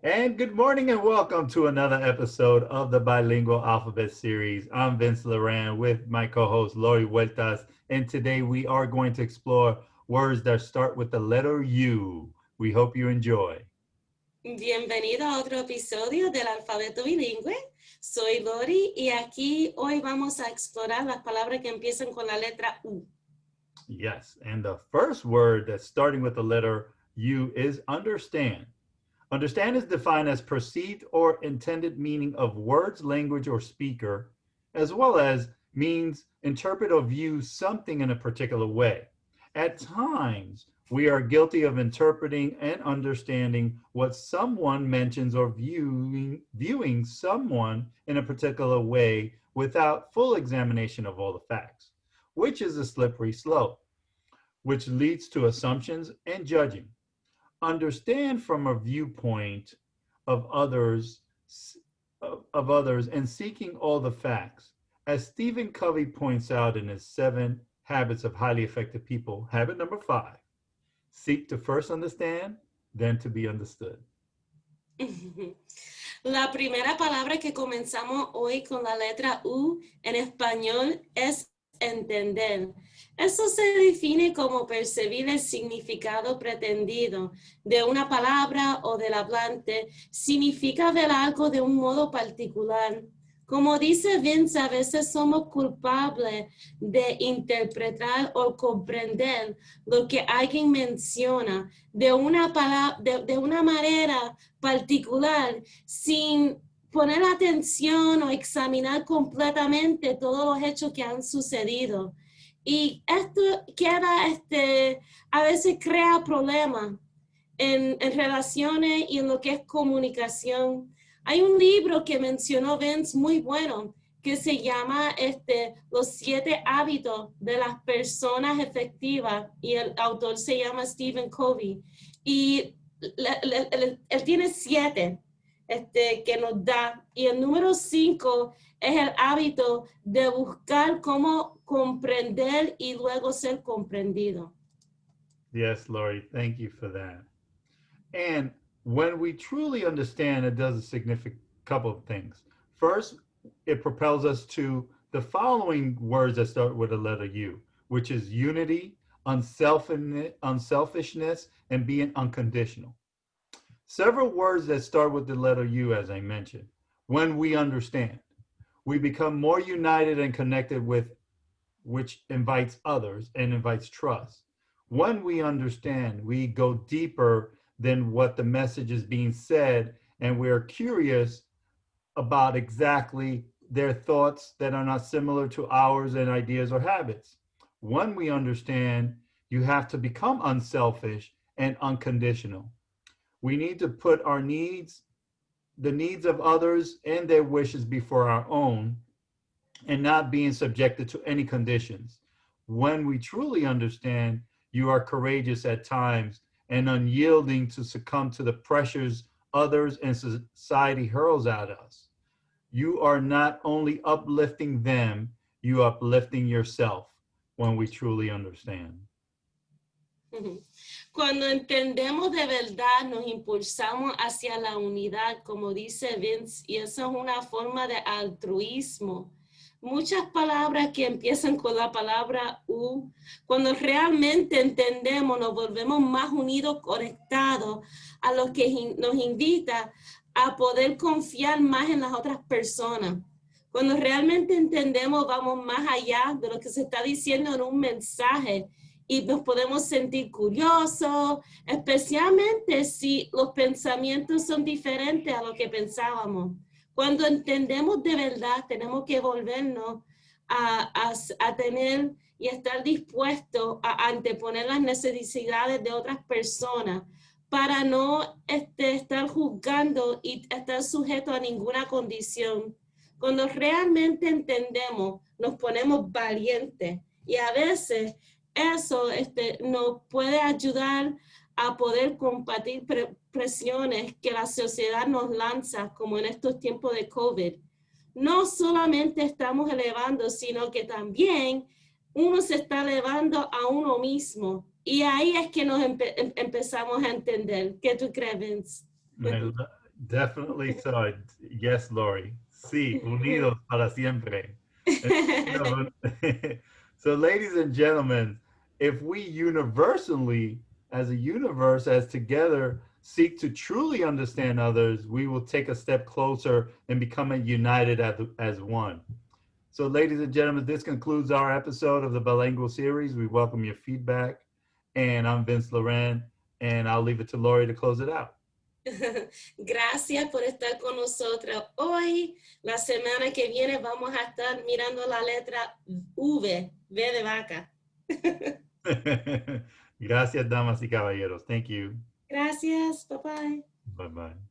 And good morning and welcome to another episode of the Bilingual Alphabet series. I'm Vince Loran with my co-host Lori Huertas, and today we are going to explore words that start with the letter U. We hope you enjoy. Bienvenido a otro episodio del alfabeto bilingüe. Soy Lori y aquí hoy vamos a explorar las palabras que empiezan con la letra U. Yes, and the first word that's starting with the letter U is understand. Understand is defined as perceived or intended meaning of words, language, or speaker, as well as means interpret or view something in a particular way. At times, we are guilty of interpreting and understanding what someone mentions or viewing someone in a particular way without full examination of all the facts, which is a slippery slope, which leads to assumptions and judging. Understand from a viewpoint of others and seeking all the facts. As Stephen Covey points out in his 7 Habits of Highly Effective People, habit number 5, seek to first understand, then to be understood. La primera palabra que comenzamos hoy con la letra U en español es entender. Eso se define como percibir el significado pretendido de una palabra o del hablante, significa ver algo de un modo particular. Como dice Vince, a veces somos culpables de interpretar o comprender lo que alguien menciona de una manera particular sin poner atención o examinar completamente todos los hechos que han sucedido. Y esto a veces crea problemas en relaciones y en lo que es comunicación. Hay un libro que mencionó Vince muy bueno que se llama Los 7 hábitos de las personas efectivas y el autor se llama Stephen Covey. Y él tiene 7 que nos da. Y el número 5 es el hábito de buscar cómo comprender y luego ser comprendido. Yes, Lori, thank you for that. And when we truly understand, it does a significant couple of things. First, it propels us to the following words that start with the letter U, which is unity, unselfishness, and being unconditional. Several words that start with the letter U, as I mentioned. When we understand, we become more united and connected with, which invites others and invites trust. When we understand, we go deeper than what the message is being said, and we're curious about exactly their thoughts that are not similar to ours and ideas or habits. When we understand, you have to become unselfish and unconditional. We need to put our needs, the needs of others and their wishes before our own, and not being subjected to any conditions. When we truly understand, you are courageous at times and unyielding to succumb to the pressures others and society hurls at us. You are not only uplifting them, you are uplifting yourself when we truly understand. Cuando entendemos de verdad, nos impulsamos hacia la unidad, como dice Vince, y eso es una forma de altruismo. Muchas palabras que empiezan con la palabra U, cuando realmente entendemos, nos volvemos más unidos, conectados a lo que nos invita a poder confiar más en las otras personas. Cuando realmente entendemos, vamos más allá de lo que se está diciendo en un mensaje y nos podemos sentir curiosos, especialmente si los pensamientos son diferentes a lo que pensábamos. Cuando entendemos de verdad, tenemos que volvernos a tener y estar dispuestos a anteponer las necesidades de otras personas para no estar juzgando y estar sujeto a ninguna condición. Cuando realmente entendemos, nos ponemos valientes y a veces eso nos puede ayudar a poder combatir presiones que la sociedad nos lanza, como en estos tiempos de COVID. No solamente estamos elevando, sino que también uno se está elevando a uno mismo. Y ahí es que nos empezamos a entender. ¿Qué tú crees, Vince? Definitely so. Yes, Lori. Sí, unidos para siempre. So, ladies and gentlemen, if we universally, as a universe, as together, seek to truly understand others, we will take a step closer and becoming united as one. So, ladies and gentlemen, this concludes our episode of the Bilingual series. We welcome your feedback. And I'm Vince Loran, and I'll leave it to Lori to close it out. Gracias por estar con nosotros hoy. La semana que viene vamos a estar mirando la letra V, V de vaca. Gracias, damas y caballeros. Thank you. Gracias. Bye bye. Bye bye.